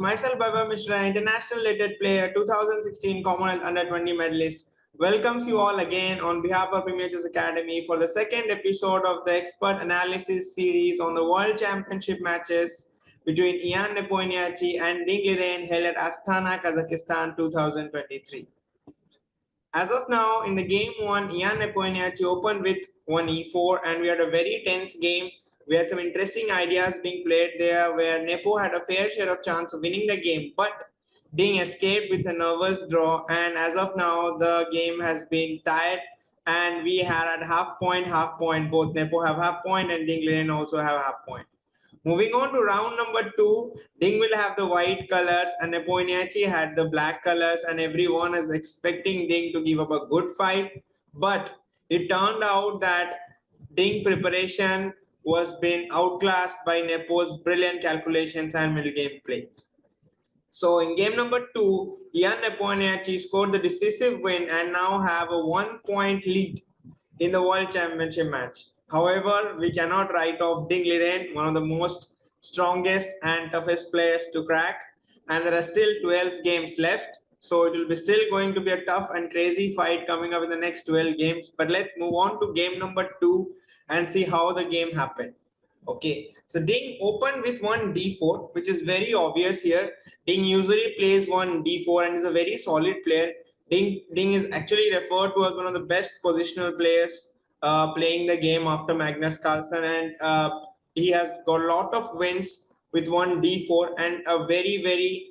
myself Baba Mishra, international rated player, 2016 Commonwealth Under 20 medalist, welcomes you all again on behalf of Premier Chess Academy for the second episode of the expert analysis series on the World Championship matches between Ian Nepomniachtchi and Ding Liren held at Astana, Kazakhstan 2023. As of now, in the game 1, Ian Nepomniachtchi opened with 1e4 and we had a very tense game. We had some interesting ideas being played there where Nepo had a fair share of chance of winning the game, but Ding escaped with a nervous draw, and as of now, the game has been tied and we had at half point. Both Nepo have half point and Ding Liren also have half point. Moving on to round number 2, Ding will have the white colors and Nepomniachtchi had the black colors, and everyone is expecting Ding to give up a good fight. But it turned out that Ding preparation was being outclassed by Nepo's brilliant calculations and middle game play. So in game number 2, Ian Nepomniachtchi scored the decisive win and now have a 1-point lead in the World Championship match. However, we cannot write off Ding Liren, one of the most strongest and toughest players to crack, and there are still 12 games left. So it will be still going to be a tough and crazy fight coming up in the next 12 games. But let's move on to game number 2 and see how the game happened. Okay, so Ding opened with one d4, which is very obvious here. Ding usually plays one d4 and is a very solid player. Ding is actually referred to as one of the best positional players playing the game after Magnus Carlsen, and he has got a lot of wins with one d4, and a very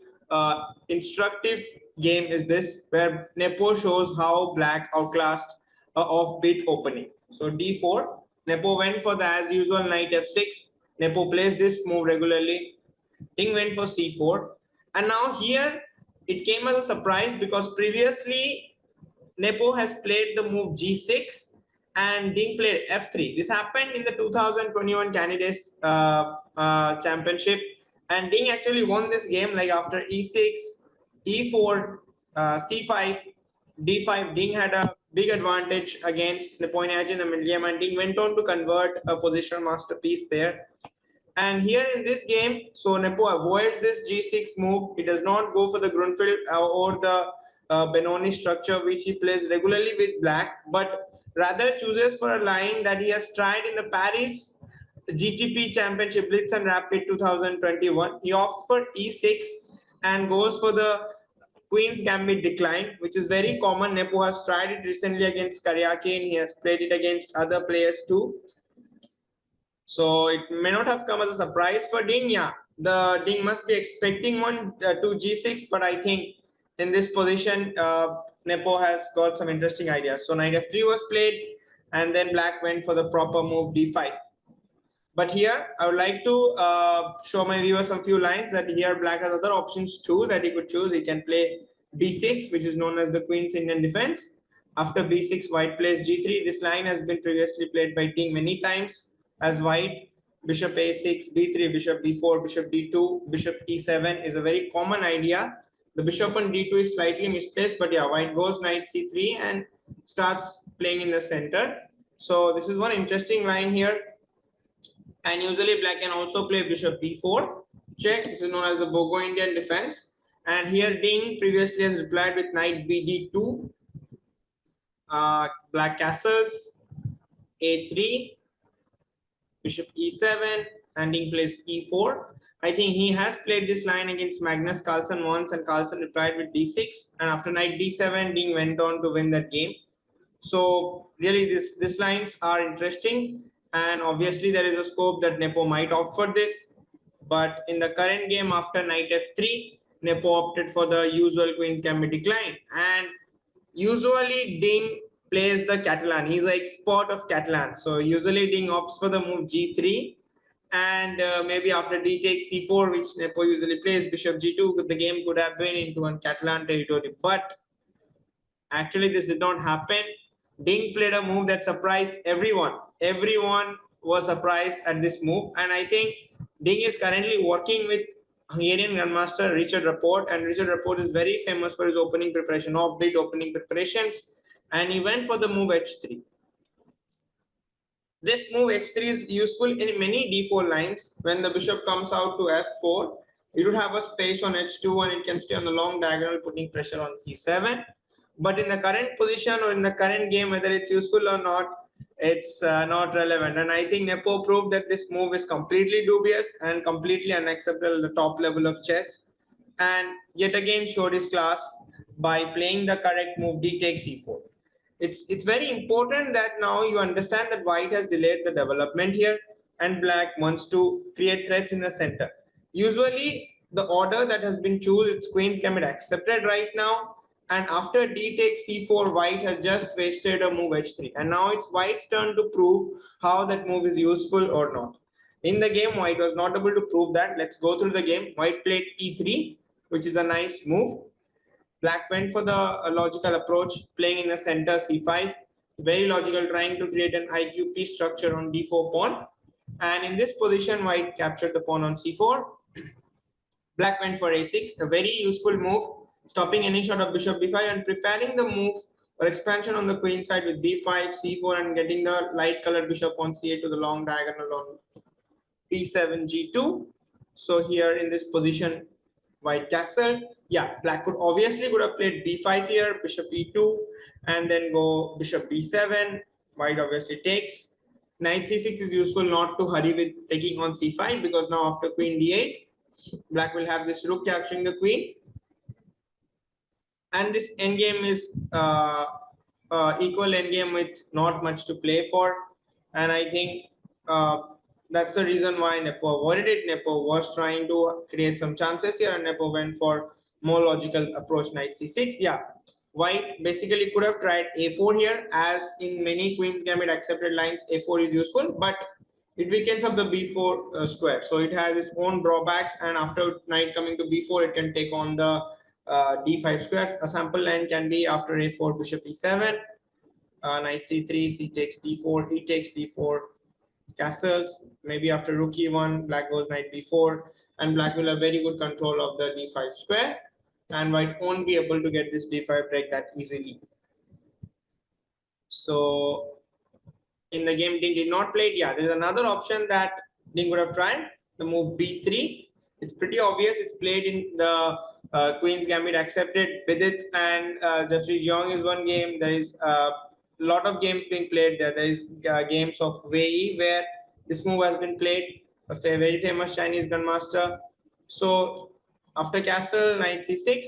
instructive game is this, where Nepo shows how black outclassed offbeat opening. So d4, Nepo went for the as usual knight f6. Nepo plays this move regularly. Ding went for c4, and now here it came as a surprise because previously Nepo has played the move g6 and Ding played f3. This happened in the 2021 candidates championship, and Ding actually won this game like after e6, e4, c5, d5. Ding had a big advantage against Nepomniachtchi in the middle game, and Ding went on to convert a positional masterpiece there. And here in this game, so Nepo avoids this g6 move. He does not go for the Grunfeld or the Benoni structure, which he plays regularly with black, but rather chooses for a line that he has tried in the Paris GTP Championship Blitz and Rapid 2021. He opts for e6 and goes for the Queen's Gambit decline, which is very common. Nepo has tried it recently against Karyakin. He has played it against other players too. So it may not have come as a surprise for Ding. Yeah, the Ding must be expecting one to g6, but I think in this position, Nepo has got some interesting ideas. So knight f3 was played, and then black went for the proper move d5. But here, I would like to show my viewers some few lines that here black has other options too that he could choose. He can play b6, which is known as the Queen's Indian defense. After b6, white plays g3. This line has been previously played by Ding many times as white. Bishop a6, b3, bishop b4, bishop d2, bishop e7 is a very common idea. The bishop on d2 is slightly misplaced, but yeah, white goes knight c3 and starts playing in the center. So this is one interesting line here. And usually black can also play bishop b4 check. This is known as the Bogo Indian defense. And here Ding previously has replied with knight bd2, black castles, a3, bishop e7, and Ding plays e4. I think he has played this line against Magnus Carlsen once, and Carlsen replied with d6. And after knight d7, Ding went on to win that game. So really, these lines are interesting, and obviously there is a scope that Nepo might opt for this. But in the current game, after knight f3, Nepo opted for the usual Queen's Gambit decline, and usually Ding plays the Catalan. He's an expert of Catalan. So usually Ding opts for the move g3, and maybe after d takes c4, which Nepo usually plays, bishop g2, the game could have been into one Catalan territory. But actually this did not happen. Ding played a move that surprised everyone. Everyone was surprised at this move, and I think Ding is currently working with Hungarian Grandmaster Richard Rapport, and Richard Rapport is very famous for his opening preparation, offbeat opening preparations, and he went for the move h3. This move h3 is useful in many d4 lines when the bishop comes out to f4. it would have a space on h2 and it can stay on the long diagonal, putting pressure on c7. But in the current position or in the current game, whether it's useful or not, it's not relevant. And I think Nepo proved that this move is completely dubious and completely unacceptable at the top level of chess, and yet again showed his class by playing the correct move, d takes e4. It's very important that now you understand that white has delayed the development here and black wants to create threats in the center. Usually the order that has been chosen, its queens can be accepted right now, and after d takes c4, white has just wasted a move h3, and now it's white's turn to prove how that move is useful or not. In the game, white was not able to prove that. Let's go through the game. White played e3, which is a nice move. Black went for the logical approach, playing in the center c5. Very logical, trying to create an IQP structure on d4 pawn. And in this position, white captured the pawn on c4. Black went for a6, a very useful move, stopping any shot of bishop b5 and preparing the move or expansion on the queen side with b5, c4, and getting the light colored bishop on c8 to the long diagonal on b7, g2. So here in this position, white castle. Yeah, black could have played b5 here, bishop e2, and then go bishop b7. White obviously takes. Knight c6 is useful not to hurry with taking on c5, because now after queen d8, black will have this rook capturing the queen. And this endgame is equal endgame with not much to play for. And I think that's the reason why Nepo avoided it. Nepo was trying to create some chances here, and Nepo went for more logical approach, knight c6. Yeah, white basically could have tried a4 here, as in many queen's gambit accepted lines, a4 is useful, but it weakens up the b4 square. So it has its own drawbacks, and after knight coming to b4, it can take on the d5 squares. A sample line can be after a4, bishop e7, knight c3, c takes d4, e takes d4, castles. Maybe after rook e1, black goes knight b4, and black will have very good control of the d5 square, and white won't be able to get this d5 break that easily. So in the game, Ding did not play it. Yeah, there's another option that Ding would have tried, the move b3. It's pretty obvious. It's played in the Queen's Gambit accepted with it, and Jeffrey Jeong is one game. There is a lot of games being played there. There is games of Wei where this move has been played, a very famous Chinese grandmaster. So after castle, knight c6,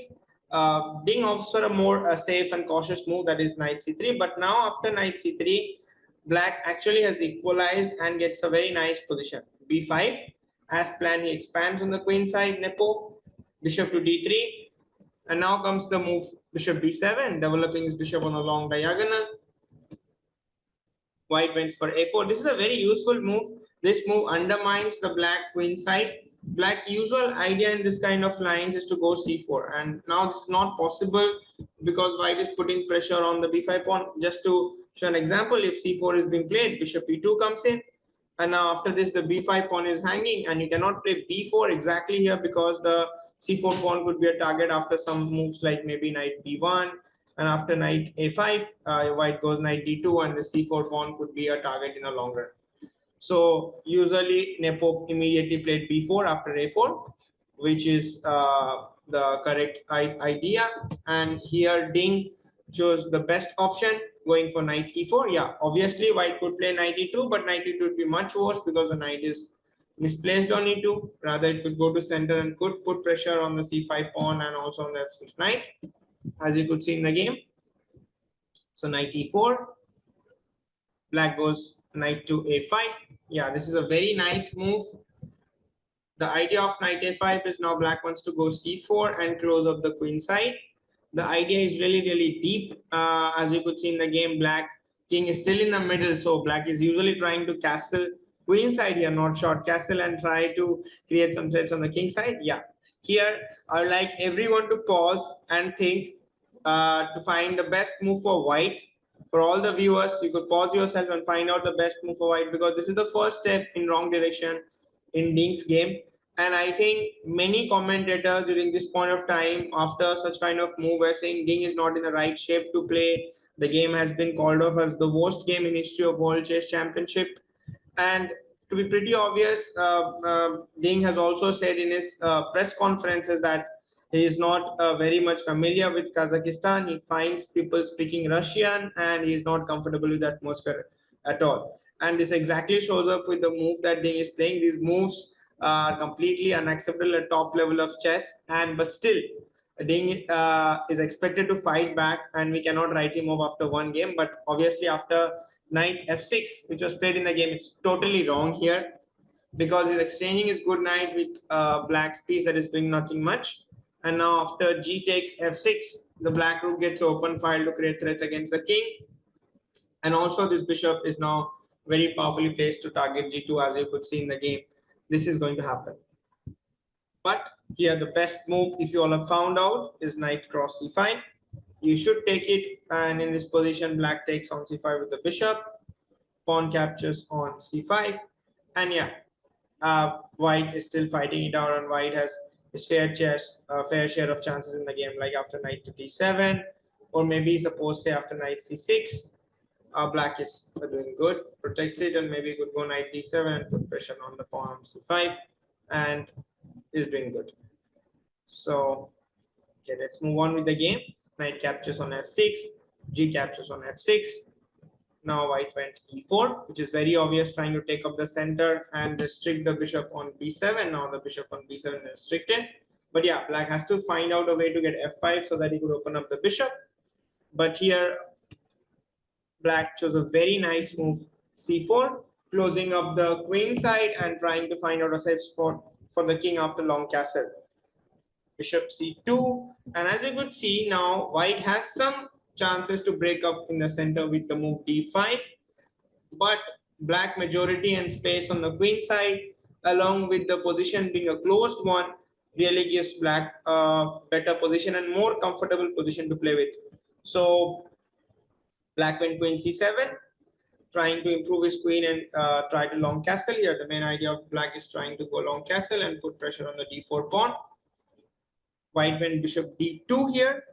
Ding opts for a more safe and cautious move, that is knight c3. But now after knight c3, black actually has equalized and gets a very nice position. b5, as planned, he expands on the queen side, Nepo, bishop to d3, and now comes the move bishop b7, developing his bishop on a long diagonal. White went for a4. This is a very useful move. This move undermines the black queen side. Black usual idea in this kind of lines is to go c4, and now this is not possible because white is putting pressure on the b5 pawn. Just to show an example, if c4 is being played, bishop e2 comes in, and now after this the b5 pawn is hanging, and you cannot play b4 exactly here because the c4 pawn could be a target after some moves like maybe knight b1, and after knight a5, white goes knight d2, and the c4 pawn could be a target in the long run. So usually Nepo immediately played b4 after a4, which is the correct idea. And here Ding chose the best option, going for knight e4. Yeah, obviously white could play knight e2, but knight e2 would be much worse because the knight is misplaced on e2. Rather, it could go to center and could put pressure on the c5 pawn and also on the f6 knight, as you could see in the game. So knight e4, black goes knight to a5. Yeah, this is a very nice move. The idea of knight a5 is now black wants to go c4 and close up the queen side. The idea is really deep. As you could see in the game, black king is still in the middle, so black is usually trying to castle queen side here, not short castle, and try to create some threats on the king side. Yeah, here I would like everyone to pause and think to find the best move for white. For all the viewers, you could pause yourself and find out the best move for white, because this is the first step in wrong direction in Ding's game. And I think many commentators during this point of time, after such kind of move, are saying Ding is not in the right shape to play. The game has been called off as the worst game in history of World Chess Championship. And to be pretty obvious, Ding has also said in his press conferences that he is not very much familiar with Kazakhstan. He finds people speaking Russian and he is not comfortable with the atmosphere at all. And this exactly shows up with the move that Ding is playing. These moves are completely unacceptable at top level of chess, but still Ding is expected to fight back, and we cannot write him off after one game. But obviously, after knight f6, which was played in the game, it's totally wrong here because he's exchanging his good knight with black's piece that is doing nothing much. And now after g takes f6, the black rook gets open file to create threats against the king. And also this bishop is now very powerfully placed to target g2, as you could see in the game. This is going to happen. But here the best move, if you all have found out, is knight cross c5. You should take it, and in this position black takes on c5 with the bishop, pawn captures on c5, and yeah, white is still fighting it out, and white has his fair share of chances in the game, like after knight to d7, or maybe suppose say after knight c6. Black is doing good, protects it, and maybe could go knight d7 and put pressure on the pawn on c5, and is doing good. So okay, let's move on with the game. Knight captures on f6, g captures on f6. Now white went e4, which is very obvious, trying to take up the center and restrict the bishop on b7. Now the bishop on b7 is restricted. But yeah, black has to find out a way to get f5 so that he could open up the bishop. But here, black chose a very nice move, c4, closing up the queen side and trying to find out a safe spot for the king after long castle. Bishop c2, and as you could see, now white has some chances to break up in the center with the move d5, but black majority and space on the queen side, along with the position being a closed one, really gives black a better position and more comfortable position to play with. So black went queen c7, trying to improve his queen and try to long castle here. The main idea of black is trying to go long castle and put pressure on the d4 pawn. White went bishop d2 here.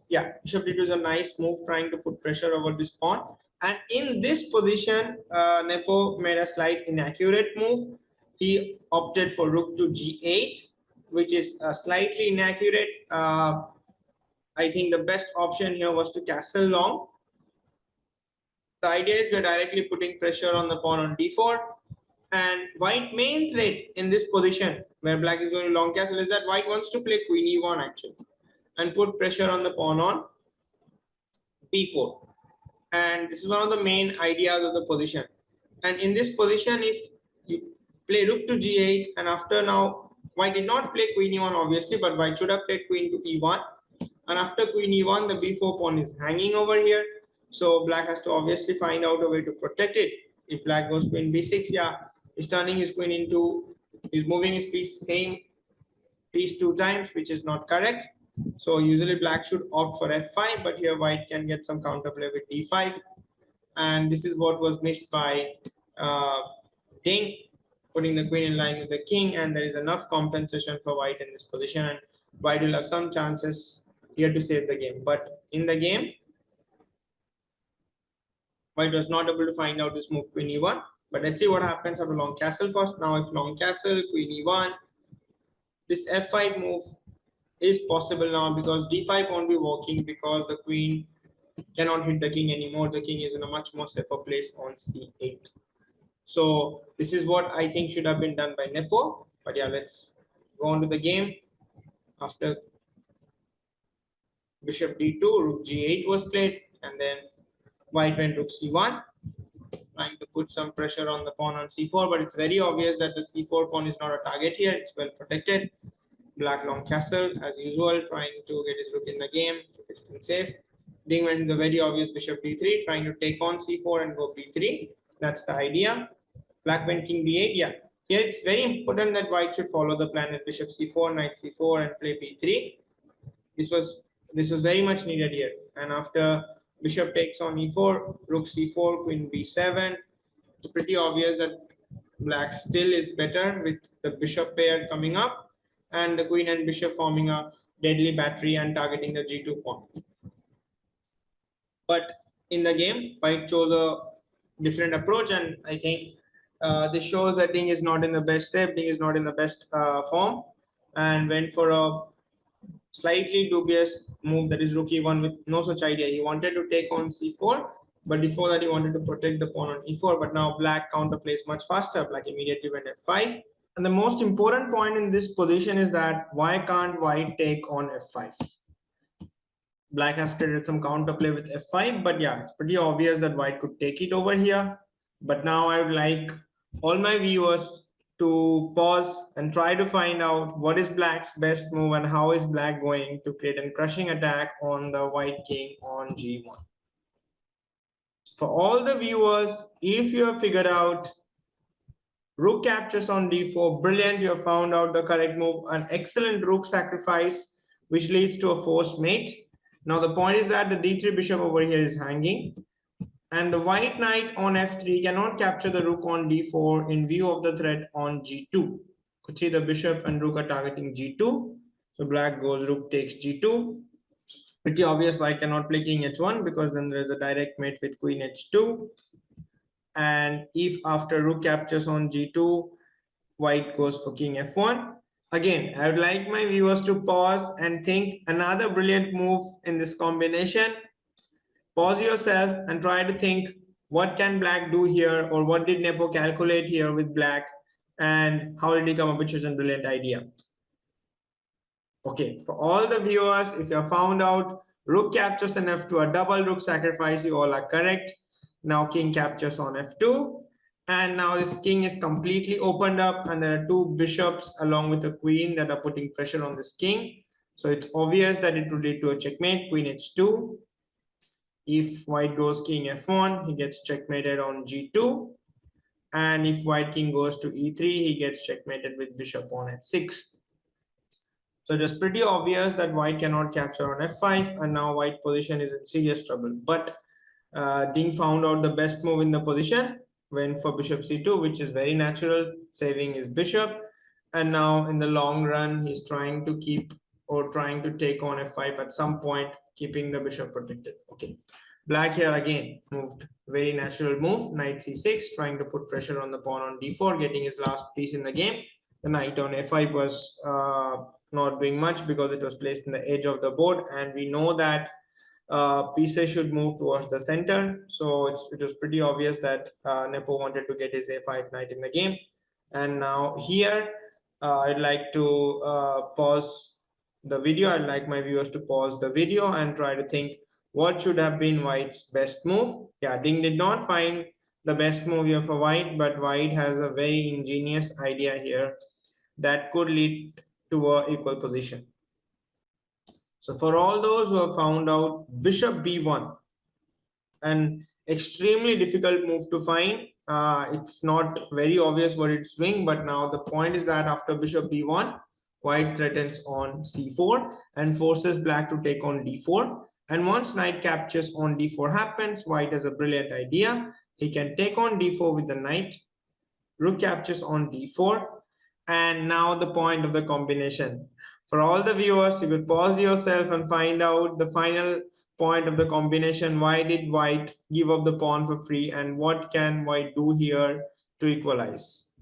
Yeah, bishop d2 is a nice move, trying to put pressure over this pawn. And in this position, Nepo made a slight inaccurate move. He opted for rook to g8, which is slightly inaccurate. I think the best option here was to castle long. The idea is we're directly putting pressure on the pawn on d4. And white main threat in this position where black is going to long castle is that white wants to play queen e1 actually and put pressure on the pawn on b4. And this is one of the main ideas of the position. And in this position, if you play rook to g8, and after now, white did not play queen e1 obviously, but white should have played queen to e1. And after queen e1, the b4 pawn is hanging over here. So black has to obviously find out a way to protect it. If black goes queen b6, yeah, he's turning his queen into, he's moving his piece, same piece 2 times, which is not correct. So usually black should opt for f5, but here white can get some counterplay with d5. And this is what was missed by Ding, putting the queen in line with the king, and there is enough compensation for white in this position, and white will have some chances here to save the game. But in the game, white was not able to find out this move queen e1. But let's see what happens after long castle first. Now if long castle, queen e1, this f5 move is possible now because d5 won't be working because the queen cannot hit the king anymore. The king is in a much more safer place on c8. So this is what I think should have been done by Nepo. But yeah, let's go on to the game. After bishop d2, rook g8 was played, and then white went rook c1, trying to put some pressure on the pawn on c4, but it's very obvious that the c4 pawn is not a target here. It's well protected. Black long castle as usual, trying to get his rook in the game, keep it still safe. Ding went the very obvious bishop d3, trying to take on c4 and go b3. That's the idea. Black went king b8. Yeah, here it's very important that white should follow the plan at bishop c4, knight c4, and play b3. This was very much needed here. And after bishop takes on e4, rook c4, queen b7, it's pretty obvious that black still is better with the bishop pair coming up and the queen and bishop forming a deadly battery and targeting the g2 pawn. But in the game, white chose a different approach, and I think This shows that Ding is not in the best shape, Ding is not in the best form, and went for a slightly dubious move, that is rook e1 with no such idea. He wanted to take on c4, but before that he wanted to protect the pawn on e4, but now black counterplays much faster. Black immediately went f5. And the most important point in this position is that why can't white take on f5? Black has created some counterplay with f5, but yeah, it's pretty obvious that white could take it over here. But now I would like all my viewers to pause and try to find out what is black's best move and how is black going to create a crushing attack on the white king on g1. For all the viewers, if you have figured out rook captures on d4, brilliant, you have found out the correct move, an excellent rook sacrifice which leads to a forced mate. Now the point is that the d3 bishop over here is hanging, and the white knight on f3 cannot capture the rook on d4 in view of the threat on g2. Could see the bishop and rook are targeting g2. So black goes rook takes g2. Pretty obvious white cannot play king h1 because then there is a direct mate with queen h2. And if after rook captures on g2, white goes for king f1. Again, I would like my viewers to pause and think another brilliant move in this combination. Pause yourself and try to think what can black do here, or what did Nepo calculate here with black, and how did he come up with such a brilliant idea. Okay, for all the viewers, if you have found out rook captures on f2, a double rook sacrifice, you all are correct. Now king captures on f2, and now this king is completely opened up, and there are two bishops along with a queen that are putting pressure on this king. So it's obvious that it would lead to a checkmate, queen h2. If white goes king f1, he gets checkmated on g2. And if white king goes to e3, he gets checkmated with bishop on h6. So it is pretty obvious that white cannot capture on f5, and now white position is in serious trouble. But Ding found out the best move in the position, went for bishop c2, which is very natural, saving his bishop. And now in the long run, he's trying to keep or trying to take on f5 at some point, keeping the bishop protected. Okay, black here again moved very natural move, knight c6, trying to put pressure on the pawn on d4, getting his last piece in the game. The knight on f5 was not doing much because it was placed in the edge of the board, and we know that pieces should move towards the center. So it was pretty obvious that Nepo wanted to get his a5 knight in the game. And now here, I'd like to pause the video. I'd like my viewers to pause the video and try to think what should have been white's best move. Yeah, Ding did not find the best move here for white, but white has a very ingenious idea here that could lead to an equal position. So for all those who have found out bishop b1, an extremely difficult move to find. It's not very obvious what it's doing, but now the point is that after bishop b1, white threatens on c4 and forces black to take on d4. And once knight captures on d4 happens, white has a brilliant idea. He can take on d4 with the knight, rook captures on d4, and now the point of the combination. For all the viewers, you will pause yourself and find out the final point of the combination. Why did white give up the pawn for free, and what can white do here to equalize?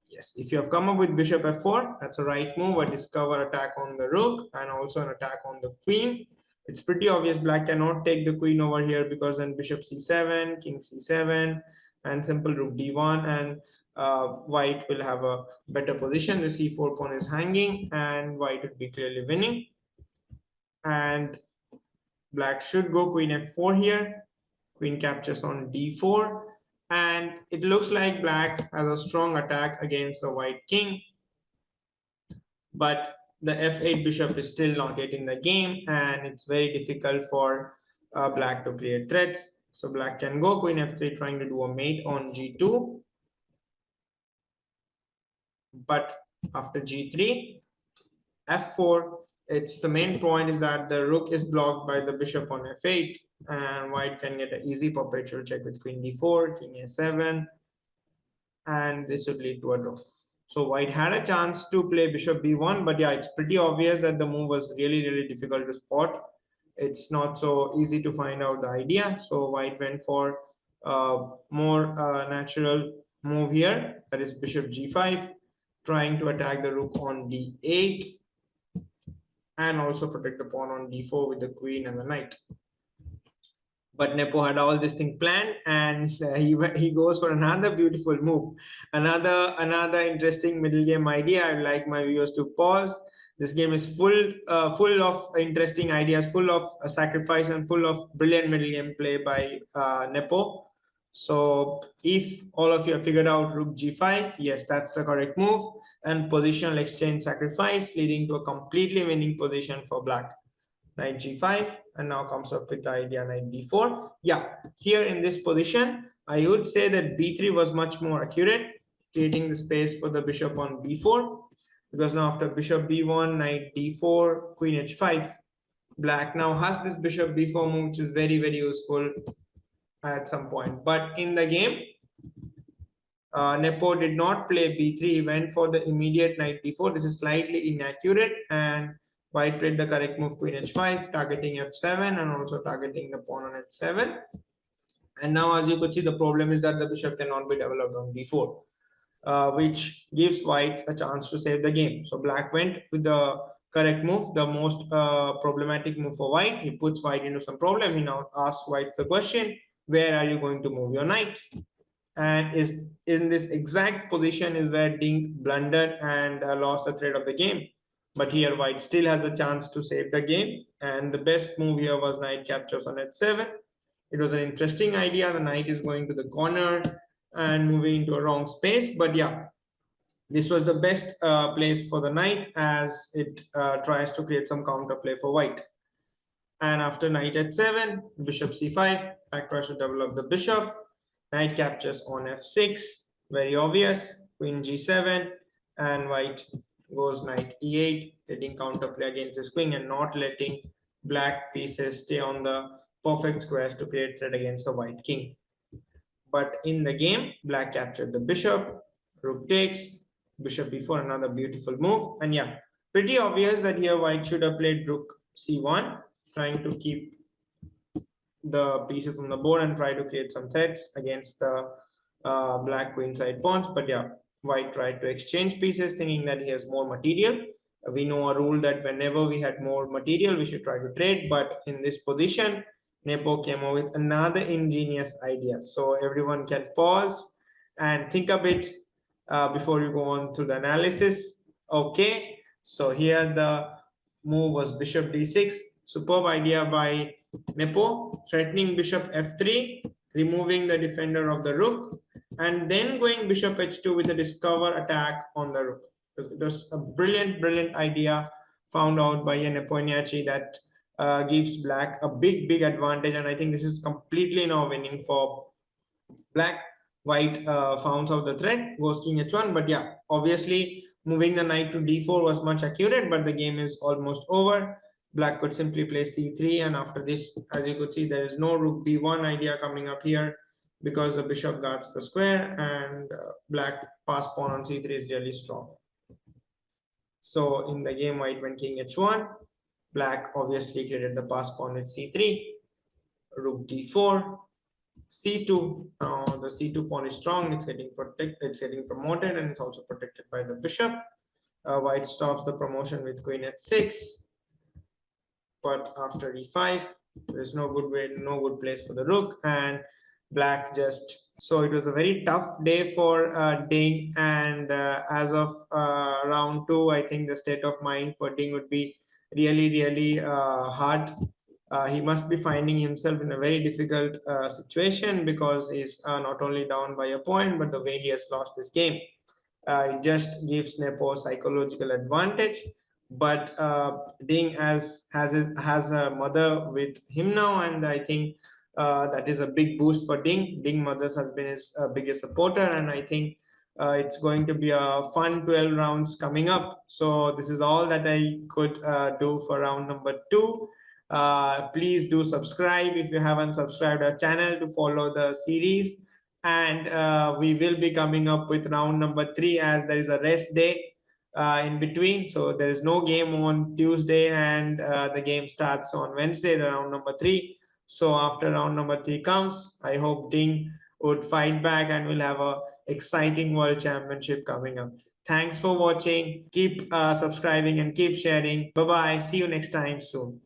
Yes, if you have come up with bishop f4, that's a right move, a discover attack on the rook and also an attack on the queen. It's pretty obvious black cannot take the queen over here because then bishop c7, king c7, and simple rook d1, and white will have a better position. The c4 pawn is hanging and white would be clearly winning. And black should go queen f4 here. Queen captures on d4. And it looks like black has a strong attack against the white king. But the f8 bishop is still not yet in the game, and it's very difficult for black to create threats. So black can go queen f3, trying to do a mate on g2. But after g3, f4, it's the main point is that the rook is blocked by the bishop on f8, and white can get an easy perpetual check with queen d4, king a7, and this would lead to a draw. So white had a chance to play bishop b1, but yeah, it's pretty obvious that the move was really difficult to spot. It's not so easy to find out the idea. So white went for more natural move here, that is bishop g5, trying to attack the rook on d8 and also protect the pawn on d4 with the queen and the knight. But Nepo had all this thing planned, and he goes for another beautiful move, another interesting middle game idea. I'd like my viewers to pause. This game is full of interesting ideas, full of sacrifice, and full of brilliant middle game play by Nepo. So if all of you have figured out rook g5, yes, that's the correct move, and positional exchange sacrifice, leading to a completely winning position for black. Knight g5, and now comes up with the idea knight d4. Yeah, here in this position, I would say that b3 was much more accurate, creating the space for the bishop on b4, because now after bishop b1, knight d4, queen h5, black now has this bishop b4 move, which is very, very useful at some point. But in the game, Nepo did not play b3. He went for the immediate knight d4. This is slightly inaccurate, and white played the correct move, queen h5, targeting f7 and also targeting the pawn on h7. And now, as you could see, the problem is that the bishop cannot be developed on b4, which gives white a chance to save the game. So black went with the correct move, the most problematic move for white. He puts white into some problem. He now asks white the question, where are you going to move your knight? And is in this exact position is where Ding blundered and lost the thread of the game. But here white still has a chance to save the game, and the best move here was knight captures on h7. It was an interesting idea. The knight is going to the corner and moving into a wrong space, but yeah, this was the best place for the knight, as it tries to create some counterplay for white. And after knight h7, bishop c5, black tries to develop the bishop. Knight captures on f6, very obvious. Queen g7, and white goes knight e8, letting counterplay against this queen and not letting black pieces stay on the perfect squares to create threat against the white king. But in the game, black captured the bishop, rook takes, bishop b4, another beautiful move. And yeah, pretty obvious that here white should have played rook c1, trying to keep the pieces on the board and try to create some threats against the black queen side pawns. But yeah, white tried to exchange pieces, thinking that he has more material. We know a rule that whenever we had more material, we should try to trade. But in this position, Nepo came up with another ingenious idea. So everyone can pause and think a bit before you go on to the analysis. Okay, so here the move was bishop d6. Superb idea by Nepo, threatening bishop f3, removing the defender of the rook, and then going bishop h2 with a discover attack on the rook. It was a brilliant idea found out by Nepo that gives black a big advantage, and I think this is completely now winning for black. White founds out the threat, goes king h1, but yeah, obviously moving the knight to d4 was much accurate, but the game is almost over. Black could simply play c3, and after this, as you could see, there is no rook b1 idea coming up here because the bishop guards the square, and black pass pawn on c3 is really strong. So in the game, white went king h1. Black obviously created the pass pawn with c3, rook d4, c2. Now the c2 pawn is strong. It's getting protected. It's getting promoted, and it's also protected by the bishop. White stops the promotion with queen h6. But after e5, there's no good way, no good place for the rook, and black just. So it was a very tough day for Ding, and as of round 2, I think the state of mind for Ding would be really hard. He must be finding himself in a very difficult situation, because he's not only down by a point, but the way he has lost this game. It just gives Nepo psychological advantage. But Ding has a mother with him now, and I think that is a big boost for Ding. Ding mothers has been his biggest supporter, and I think it's going to be a fun 12 rounds coming up. So this is all that I could do for round number 2. Please do subscribe if you haven't subscribed our channel to follow the series, and we will be coming up with round number 3, as there is a rest day in between. So there is no game on Tuesday, and the game starts on Wednesday, the round number 3. So after round number 3 comes, I hope Ding would fight back and we'll have a exciting World Championship coming up. Thanks for watching. Keep subscribing and keep sharing. Bye bye. See you next time soon.